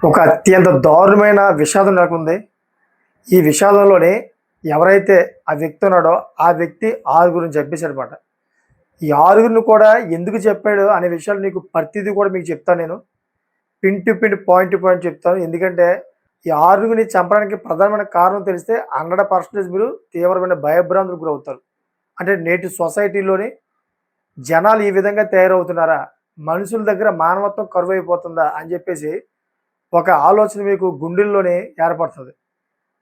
ఒక అత్యంత దారుణమైన విషాదం నెలకొంది. ఈ విషాదంలోనే ఎవరైతే ఆ వ్యక్తి ఉన్నాడో, ఆ వ్యక్తి ఆరుగురిని చంపేశాడనమాట. ఈ ఆరుగురిని కూడా ఎందుకు చెప్పాడు అనే విషయాలు నీకు ప్రతీది కూడా మీకు చెప్తాను నేను. Pin to pin, point to point చెప్తాను. ఎందుకంటే ఈ ఆరుగురిని చంపడానికి ప్రధానమైన కారణం తెలిస్తే 100% మీరు తీవ్రమైన భయభ్రాంతులకు గురవుతారు. అంటే నేటి సొసైటీలోని జనాలు ఈ విధంగా తయారవుతున్నారా? మనుషుల దగ్గర మానవత్వం కరువైపోతుందా? అని చెప్పేసి ఒక ఆలోచన మీకు గుండెల్లోనే ఏర్పడుతది.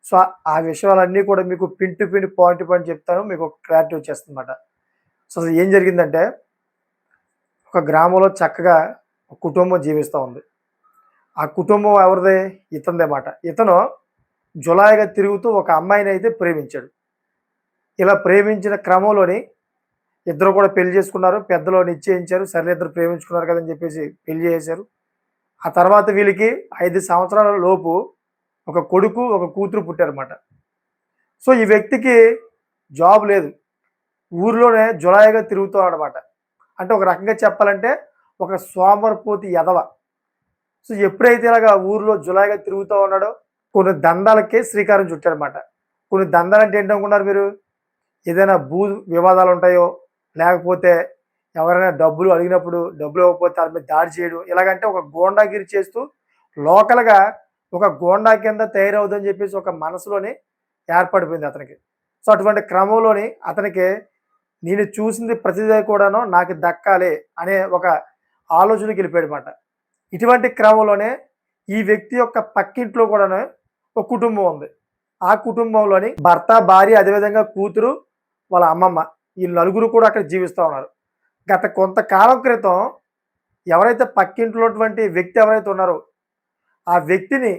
సో, ఆ విషయాలన్నీ కూడా మీకు pin to pin, point to point చెప్తాను. మీకు ఒక క్లారిటీ వచ్చేస్తుందన్నమాట. సో, అసలు ఏం జరిగిందంటే, ఒక గ్రామంలో చక్కగా ఒక కుటుంబం జీవిస్తా ఉంది. ఆ కుటుంబం ఎవరిది? ఇతనిదే మాట. ఇతను జులాయిగా తిరుగుతూ ఒక అమ్మాయినైతే ప్రేమించాడు. ఇలా ప్రేమించిన క్రమంలోని ఇద్దరు కూడా పెళ్లి చేసుకున్నారు. పెద్దలు నిశ్చయించారు. సర్లే ఇద్దరు ప్రేమించుకున్నారు కదా! అని చెప్పేసి పెళ్లి చేసేశారు. ఆ తర్వాత వీళ్ళకి 5 సంవత్సరాల లోపు ఒక కొడుకు, ఒక కూతురు పుట్టారన్నమాట. సో, ఈ వ్యక్తికి జాబ్ లేదు. ఊర్లోనే జులాయిగా తిరుగుతున్నాడనమాట. అంటే ఒక రకంగా చెప్పాలంటే ఒక సోమరిపోతు ఎదవ. సో, ఎప్పుడైతే ఇలాగా ఊర్లో జులాయిగా తిరుగుతూ ఉన్నాడో కొన్ని దందాలకి శ్రీకారం చుట్టాడనమాట. కొన్ని దందాలంటే ఏంటనుకున్నారు మీరు? ఏదైనా వివాదాలుంటాయో, లేకపోతే ఎవరైనా డబ్బులు అడిగినప్పుడు డబ్బులు ఇవ్వకపోతే ఆళ్ళ మీద దాడి చేయడం. ఎలాగంటే ఒక గూండాగిరి చేస్తూ లోకల్‌గా ఒక గూండా కింద తయారవుద్దని చెప్పేసి ఒక మనసులోని ఏర్పడిపోయింది అతనికి. సో, అటువంటి క్రమంలోని అతనికి నేను చూసింది ప్రతిదీ కూడాను నాకు దక్కాలి అనే ఒక ఆలోచనకెళ్ళిపోయాడమాట. ఇటువంటి క్రమంలోనే ఈ వ్యక్తి యొక్క పక్కింట్లో కూడాను ఒక కుటుంబం ఉంది. ఆ కుటుంబంలోని భర్త, భార్య అదేవిధంగా కూతురు, వాళ్ళ అమ్మమ్మ ఈ నలుగురు కూడా అక్కడ జీవిస్తా ఉన్నారు. గత కొంతకాలం క్రితం ఎవరైతే పక్కింట్లో ఉన్నటువంటి వ్యక్తి ఎవరైతే ఉన్నారో, ఆ వ్యక్తిని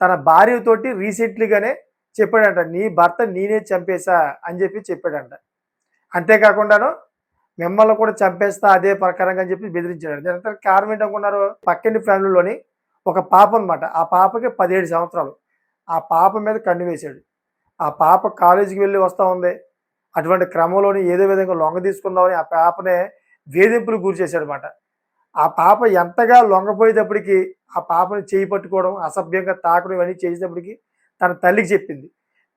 తన భార్యతోటి రీసెంట్‌లీగానే చెప్పాడంట. "నీ భర్త నేనే చంపేశా" అని చెప్పాడంట. అంతేకాకుండాను మిమ్మల్ని కూడా చంపేస్తా అదే ప్రకారంగా అని చెప్పి బెదిరించాడు. దీనంతటికి కారణం ఏంటనుకున్నారు? పక్కింటి ఫ్యామిలీలోని ఒక పాప అనమాట. ఆ పాపకి 17 సంవత్సరాలు. ఆ పాప మీద కన్ను వేశాడు. ఆ పాప కాలేజీకి వెళ్ళి వస్తా ఉంది. అటువంటి క్రమంలోని ఏదో విధంగా లొంగ తీసుకుందామని ఆ పాపనే వేధింపులకు గురి చేశాడనమాట. ఆ పాప ఎంతగా లొంగపోయేటప్పటికి ఆ పాపని చేయి పట్టుకోవడం, అసభ్యంగా తాకడం ఇవన్నీ చేసేటప్పటికి తన తల్లికి చెప్పింది.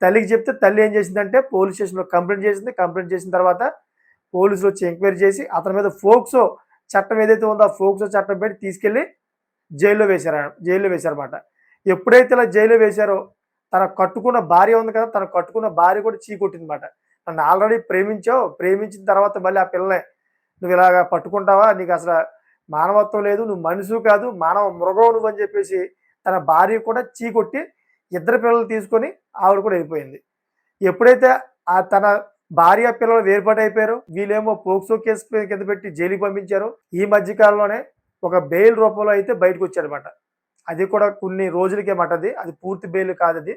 తల్లికి చెప్తే తల్లి ఏం చేసిందంటే పోలీస్ స్టేషన్‌లో కంప్లెయింట్ చేసింది. కంప్లెయింట్ చేసిన తర్వాత పోలీసులొచ్చి ఎంక్వైరీ చేసి అతని మీద ఫోక్సో చట్టం ఏదైతే ఉందో ఆ ఫోక్సో చట్టం పెట్టి తీసుకెళ్ళి జైల్‌లో వేశారన్నమాట. ఎప్పుడైతే ఇలా జైల్‌లో వేశారో తన కట్టుకున్న భార్య ఉంది కదా! తన కట్టుకున్న భార్య కూడా చీకొట్టిందన్నమాట. నన్ను ఆల్రెడీ ప్రేమించావు. ప్రేమించిన తర్వాత మళ్ళీ ఆ పిల్లని నువ్వు ఇలాగ పట్టుకుంటావా? నీకసల మానవత్వం లేదు. నువ్వు మనిషివి కాదు. మానవ మృగం నువ్వని చెప్పేసి తన భార్య కూడా చీకొట్టి ఇద్దరు పిల్లల్ని తీసుకొని ఆవిడ కూడా వెళ్ళిపోయింది. ఎప్పుడైతే తన భార్య, పిల్లలు వేరుపాటైపోయారో వీళ్ళేమో పోక్సో కేసు కింద పెట్టి జైలుకి పంపించారు. ఈ మధ్య కాలంలోనే ఒక బెయిల్ రూపంలో అయితే బయటకొచ్చాడన్నమాట. అది కూడా కొన్ని రోజులకే మాట అది. అది పూర్తి బెయిల్ కాదది.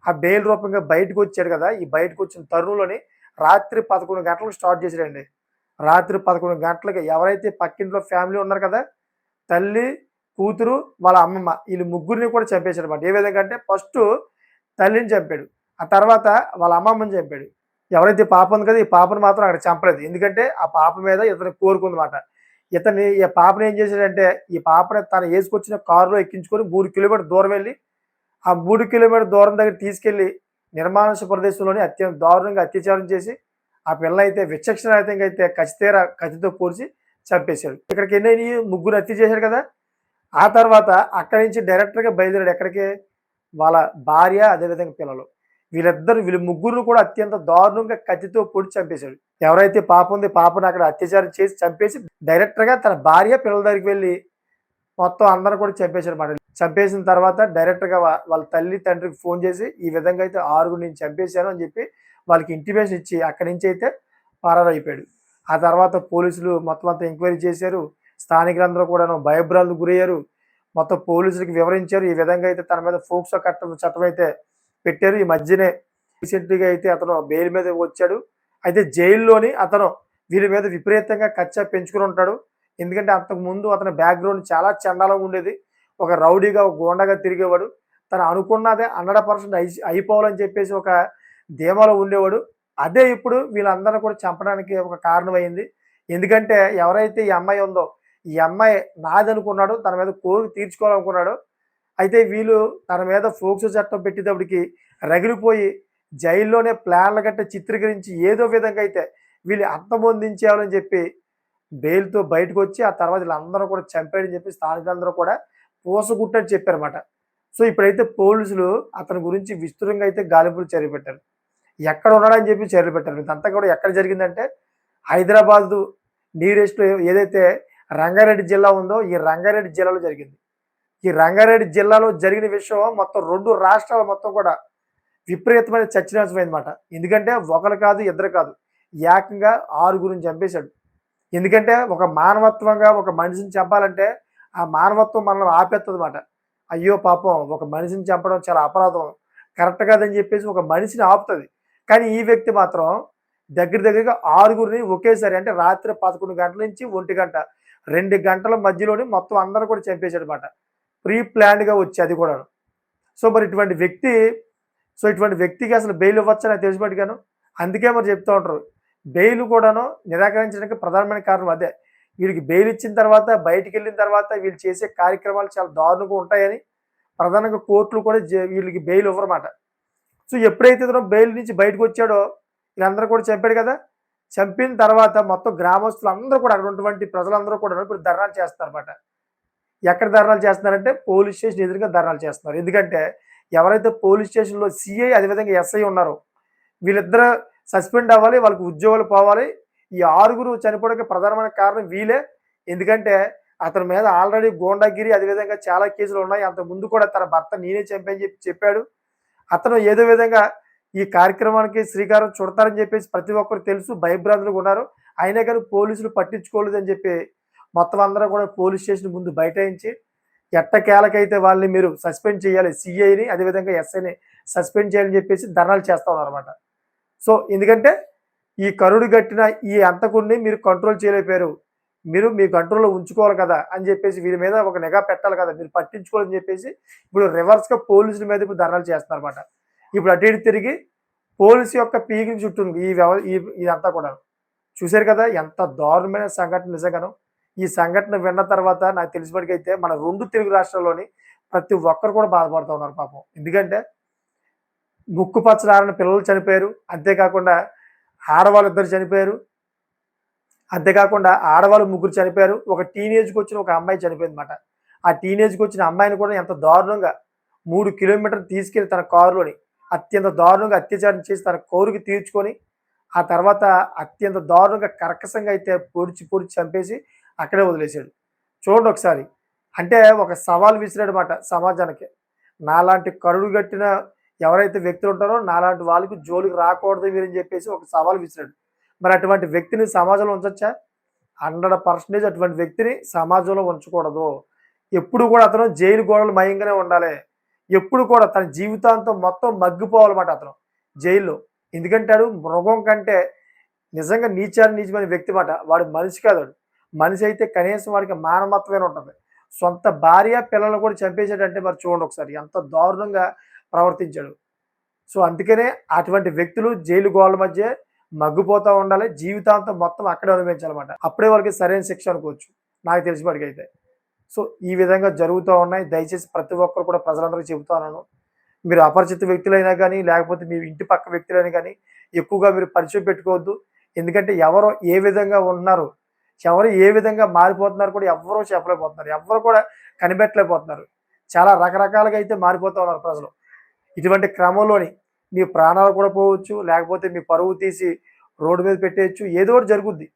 ఆ బెయిల్ రూపంగా బయటకొచ్చాడు కదా! ఈ బయటకొచ్చిన తరుణంలోనే రాత్రి 11 గంటలకు స్టార్ట్ చేసాడండి. రాత్రి 11 గంటలకి ఎవరైతే పక్కింట్లో ఫ్యామిలీ ఉన్నారు కదా! తల్లి, కూతురు, వాళ్ళ అమ్మమ్మ ఈళ్ళు ముగ్గురిని కూడా చంపేసాడన్నమాట. ఏ విధంగా అంటే ఫస్టు తల్లిని చంపాడు. ఆ తర్వాత వాళ్ళ అమ్మమ్మని చంపాడు. ఎవరైతే పాప ఉంది కదా! ఈ పాపను మాత్రం అక్కడ చంపలేదు. ఎందుకంటే ఆ పాప మీద ఇతనికి కోరికుందన్నమాట. ఈ పాపని ఏం చేశాడంటే ఈ పాపని తను ఏసుకొచ్చిన కారులో ఎక్కించుకొని 3 కిలోమీటర్ల దూరం వెళ్లి ఆ 3 కిలోమీటర్ల దూరం దగ్గర తీసుకెళ్ళి నిర్మానుష్య ప్రదేశంలోనే అత్యంత దారుణంగా అత్యాచారం చేసి ఆ పిల్లనైతే విచక్షణారహితంగా అయితే కత్తితో పొడిచి చంపేశాడు. ఇక్కడికి ఎన్నయినయి? ముగ్గురు హత్య చేశాడు కదా! ఆ తర్వాత అక్కడి నుంచి డైరెక్టర్‌గా బయలుదేరాడు ఎక్కడికి? వాళ్ళ భార్య అదేవిధంగా పిల్లలు. వీళ్ళ ముగ్గురిని కూడా అత్యంత దారుణంగా కత్తితో పొడిచి చంపేశాడు. ఎవరైతే పాప ఉంది పాపను అక్కడ అత్యాచారం చేసి చంపేసి డైరెక్టర్‌గా తన భార్య, పిల్లల దగ్గరికి వెళ్లి మొత్తం అందరిని కూడా చంపేశాడన్నమాట. చంపేసిన తర్వాత డైరెక్ట్‌గా వాళ్ళ తల్లి, తండ్రికి ఫోను చేసి, ఈ విధంగా అయితే ఆరుగురిని నేను చంపేశాను అని చెప్పి వాళ్ళకి ఇంటిమేషన్ ఇచ్చి అక్కడి నుంచి అయితే పరారైపోయాడు. ఆ తర్వాత పోలీసులు మొత్తం అంతా ఎంక్వైరీ చేశారు. స్థానికులందరూ కూడాను భయభ్రాంతులకు గురయ్యారు. మొత్తం పోలీసులకి వివరించారు. ఈ విధంగా అయితే తన మీద ఫోక్సో చట్టం అయితే పెట్టారు. ఈ మధ్యనే రీసెంట్‌గా అయితే అతను బెయిల్ మీద వచ్చాడు. అయితే జైల్లోని అతను వీరి మీద విపరీతంగా కక్ష పెంచుకొని ఉంటాడు. ఎందుకంటే అంతకుముందు అతని బ్యాక్‌గ్రౌండ్ చాలా చండాలంగా ఉండేది. ఒక రౌడీగా, ఒక గూండాగా తిరిగేవాడు. తను అనుకున్నదే 100% అయిపోవాలని చెప్పేసి ఒక ధీమాలో ఉండేవాడు. అదే ఇప్పుడు వీళ్ళందరిని కూడా చంపడానికి ఒక కారణమైంది. ఎందుకంటే ఎవరైతే ఈ అమ్మాయి ఉందో, ఈ అమ్మాయి నాదనుకున్నాడో, తన మీద కోరిక తీర్చుకోవాలనుకున్నాడో, అయితే వీళ్ళు తన మీద ఫోక్సో చట్టం పెట్టేటప్పటికి రగిలిపోయి జైల్లోనే ప్లాన్లు గట్ట చిత్రీకరించి ఏదో విధంగా అయితే వీళ్ళు అంతమొందించేయాలని చెప్పి బెయిల్‌తో బయటకొచ్చి ఆ తర్వాత వీళ్ళందరూ కూడా చంపాడని చెప్పి స్థానికులందరూ కూడా పూసగుట్టని చెప్పారన్నమాట. సో, ఇప్పుడైతే పోలీసులు అతని గురించి విస్తృతంగా అయితే గాలింపులు చేపట్టారు. ఎక్కడ ఉన్నాడని చెప్పి చర్యలు పెట్టారు. ఇదంతా కూడా ఎక్కడ జరిగిందంటే హైదరాబాదు నియరెస్ట్ ఏదైతే రంగారెడ్డి జిల్లా ఉందో ఈ రంగారెడ్డి జిల్లాలో జరిగింది. ఈ రంగారెడ్డి జిల్లాలో జరిగిన విషయం మొత్తం 2 రాష్ట్రాలు మొత్తం కూడా విపరీతమైన చర్చనీయాంశమైందన్నమాట. ఎందుకంటే ఒకరు కాదు, ఇద్దరు కాదు. ఏకంగా 6గురిని చంపేశాడు. ఎందుకంటే ఒక మానవత్వంగా ఒక మనిషిని చంపాలంటే ఆ మానవత్వం మనల్ని ఆపేత్తదన్నమాట. అయ్యో పాపం! ఒక మనిషిని చంపడం చాలా అపరాధం. కరెక్ట్ కాదని చెప్పేసి ఒక మనిషిని ఆపుతది. కానీ ఈ వ్యక్తి మాత్రం దగ్గరగా 6గురిని ఒకేసారి అంటే రాత్రి 11 గంటల నుంచి 1 గంట 2 గంటల మధ్యలోనే మొత్తం అందరిని కూడా చంపేశాడన్నమాట. ప్రీ ప్లాన్డ్‌గా వచ్చి అది కూడాను. సో, మరి ఇటువంటి వ్యక్తికి అసలు బెయిల్ ఇవ్వచ్చా నాకు తెలిసి మట్టుగాను. అందుకే మరి చెప్తా ఉంటారు. బెయిల్ కూడాను నిరాకరించడానికి ప్రధానమైన కారణం అదే. వీళ్ళకి బెయిల్ ఇచ్చిన తర్వాత బయటికెళ్ళిన తర్వాత వీళ్ళు చేసే కార్యక్రమాలు చాలా దారుణంగా ఉంటాయని ప్రధానంగా కోర్టులు కూడా వీళ్ళకి బెయిల్ ఇవ్వరమాట. సో, ఎప్పుడైతే ఇతను బెయిల్ నుంచి బయటకొచ్చాడో వీళ్ళందరూ కూడా చంపాడు కదా! చంపిన తర్వాత మొత్తం గ్రామస్తులందరూ కూడా అక్కడ ఉన్నటువంటి ప్రజలందరూ కూడా ఇప్పుడు ధర్నాలు చేస్తున్నారన్నమాట. ఎక్కడ ధర్నాలు చేస్తున్నారంటే పోలీస్ స్టేషన్ ఎదురుగా ధర్నాలు చేస్తున్నారు. ఎందుకంటే ఎవరైతే పోలీస్ స్టేషన్‌లో సీఐ అదేవిధంగా ఎస్ఐ ఉన్నారో వీళ్ళిద్దరూ సస్పెండ్ అవ్వాలి. వాళ్ళకి ఉద్యోగాలు పోవాలి. ఈ 6గురు చనిపోవడానికి ప్రధానమైన కారణం వీళ్ళే. ఎందుకంటే అతని మీద ఆల్రెడీ గూండాగిరి అదేవిధంగా చాలా కేసులు ఉన్నాయి. అంతకుముందు కూడా తన భర్త నేనే చంపానని చెప్పాడు. అతను ఏదో విధంగా ఈ కార్యక్రమానికి శ్రీకారం చుడతారని చెప్పేసి ప్రతి ఒక్కరు తెలుసు. భయభ్రాంతులుగా ఉన్నారు. అయినా కానీ పోలీసులు పట్టించుకోలేదని చెప్పి మొత్తం అందరూ కూడా పోలీస్ స్టేషన్ ముందు బైఠాయించి ఎట్టకేలకైతే వాళ్ళని మీరు సస్పెండ్ చేయాలి. సీఐని అదేవిధంగా ఎస్ఐని సస్పెండ్ చేయాలని చెప్పేసి ధర్నాలు చేస్తా ఉన్నారన్నమాట. సో, ఎందుకంటే ఈ కరుడు గట్టిన ఈ హంతకుడిని మీరు కంట్రోల్ చేయలేకపోయారు. మీరు మీ కంట్రోల్‌లో ఉంచుకోవాలి కదా! అని చెప్పేసి వీళ్ళ మీద ఒక నిఘా పెట్టాలి కదా! మీరు పట్టించుకోలేదని చెప్పేసి ఇప్పుడు రివర్స్‌గా పోలీసుల మీద ఇప్పుడు ధర్నాలు చేస్తున్నారన్నమాట. ఇప్పుడు అటు ఇటు తిరిగి పోలీసు యొక్క పీకిని చుట్టుంది ఇదంతా కూడాను. చూసారు కదా! ఎంత దారుణమైన సంఘటన నిజంగాను. ఈ సంఘటన విన్న తర్వాత నాకు తెలిసినప్పటికైతే మన 2 తెలుగు రాష్ట్రాల్లోని ప్రతి ఒక్కరు కూడా బాధపడుతూ ఉన్నారు పాపం. ఎందుకంటే ముక్కు పచ్చలారని పిల్లలు చనిపోయారు. అంతేకాకుండా ఆడవాళ్ళిద్దరు చనిపోయారు. అంతేకాకుండా ఆడవాళ్ళు ముగ్గురు చనిపోయారు. ఒక టీనేజ్‌కొచ్చిన ఒక అమ్మాయి చనిపోయిందన్నమాట. ఆ టీనేజ్‌కొచ్చిన అమ్మాయిని కూడా ఎంత దారుణంగా 3 కిలోమీటర్లు తీసుకెళ్ళి తన కారులోని అత్యంత దారుణంగా అత్యాచారం చేసి తన కోరిక తీర్చుకొని, ఆ తర్వాత అత్యంత దారుణంగా కర్కశంగా అయితే పొడిచి చంపేసి అక్కడే వదిలేసాడు. చూడండి ఒకసారి. అంటే ఒక సవాల్ విసిరాడన్నమాట సమాజానికి. నాలాంటి కరుడు గట్టిన ఎవరైతే వ్యక్తులు ఉంటారో నాలాంటి వాళ్ళకి జోలికి రాకూడదు మీరని చెప్పేసి ఒక సవాల్ విసిరాడు. మరి అటువంటి వ్యక్తిని సమాజంలో ఉంచొచ్చా? 100% అటువంటి వ్యక్తిని సమాజంలో ఉంచకూడదు. ఎప్పుడు కూడా అతను జైలు గోడలు మయంగానే ఉండాలి. ఎప్పుడు కూడా తన జీవితాంతం మొత్తం మగ్గిపోవాలన్నమాట అతను జైల్లో. ఎందుకంటే ఆడు మృగం కంటే నిజంగా నీచమైన వ్యక్తి మాట. వాడు మనిషి కాదు వాడు. మనిషి అయితే కనీసం వాడికి మానవత్వమే ఉంటది. సొంత భార్య, పిల్లలను కూడా చంపేసాడంటే మరి చూడండి ఒకసారి ఎంత దారుణంగా ప్రవర్తించాడు. సో, అందుకనే అటువంటి వ్యక్తులు జైలు గోడల మధ్య మగ్గిపోతా ఉండాలి. జీవితాంతం మొత్తం అక్కడే అనుభవించాలన్నమాట. అప్పుడే వాళ్ళకి సరైన శిక్ష అనుకోవచ్చు. నాకు తెలిసినప్పటికైతే. సో, ఈ విధంగా జరుగుతూ ఉన్నాయి. దయచేసి ప్రతి ఒక్కరు కూడా ప్రజలందరికీ చెబుతా ఉన్నాను. మీరు అపరిచిత వ్యక్తులైనా గానీ, లేకపోతే మీ ఇంటి పక్క వ్యక్తులైనా గానీ, ఎక్కువగా మీరు పరిచయం పెట్టుకోవద్దు. ఎందుకంటే ఎవరు ఏ విధంగా ఉంటున్నారు, ఎవరు ఏ విధంగా మారిపోతున్నారు కూడా ఎవ్వరూ చెప్పలేకపోతున్నారు. ఎవ్వరు కూడా కనిపెట్టలేకపోతున్నారు. చాలా రకరకాలుగా అయితే మారిపోతూ ఉన్నారు ప్రజలు. ఇటువంటి క్రమంలోని మీ ప్రాణాలు కూడా పోవచ్చు. లేకపోతే మీ పరువు తీసి రోడ్డు మీద పెట్టేయొచ్చు. ఏదో ఒకటి జరుగుద్ది.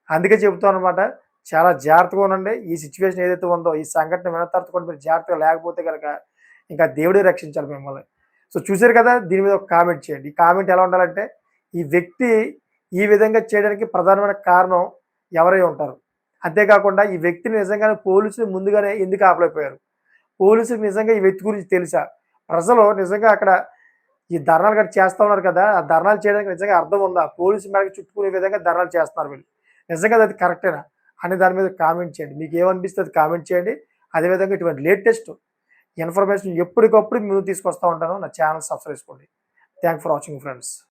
అందుకే చెబుతాననమాట. చాలా జాగ్రత్తగా ఉండండి. ఈ సిట్యుయేషన్ ఏదైతే ఉందో, ఈ సంఘటన విన్న తర్వాత కూడా మీరు జాగ్రత్తగా లేకపోతే గనక ఇంకా దేవుడే రక్షించాలి మిమ్మల్ని. సో, చూసారు కదా! దీని మీద ఒక కామెంట్ చేయండి. ఈ కామెంట్ ఎలా ఉండాలంటే, ఈ వ్యక్తి ఈ విధంగా చేయడానికి ప్రధానమైన కారణం ఎవరై ఉంటారు? అంతేకాకుండా ఈ వ్యక్తిని నిజంగానే పోలీసులు ముందుగానే ఎందుకు ఆపలేకపోయారు? పోలీసులకు నిజంగా ఈ వ్యక్తి గురించి తెలుసా? ప్రజలు నిజంగా అక్కడ ఈ ధర్నాలు గట్టా చేస్తా ఉన్నారు కదా! ఆ ధర్నాలు చేయడానికి నిజంగా అర్థం ఉందా? పోలీసు మెడకి చుట్టుకునే విధంగా ధర్నాలు చేస్తున్నారు వీళ్ళు. నిజంగా అది కరెక్టేనా? అనే దాని మీద కామెంట్ చేయండి. మీకేమనిపిస్తే అది కామెంట్ చేయండి. అదేవిధంగా ఇటువంటి లేటెస్ట్ ఇన్ఫర్మేషన్ ఎప్పటికప్పుడు మీ ముందుకు తీసుకొస్తా ఉంటాను. నా ఛానల్ సబ్స్క్రైబ్ చేసుకోండి. Thanks for watching friends.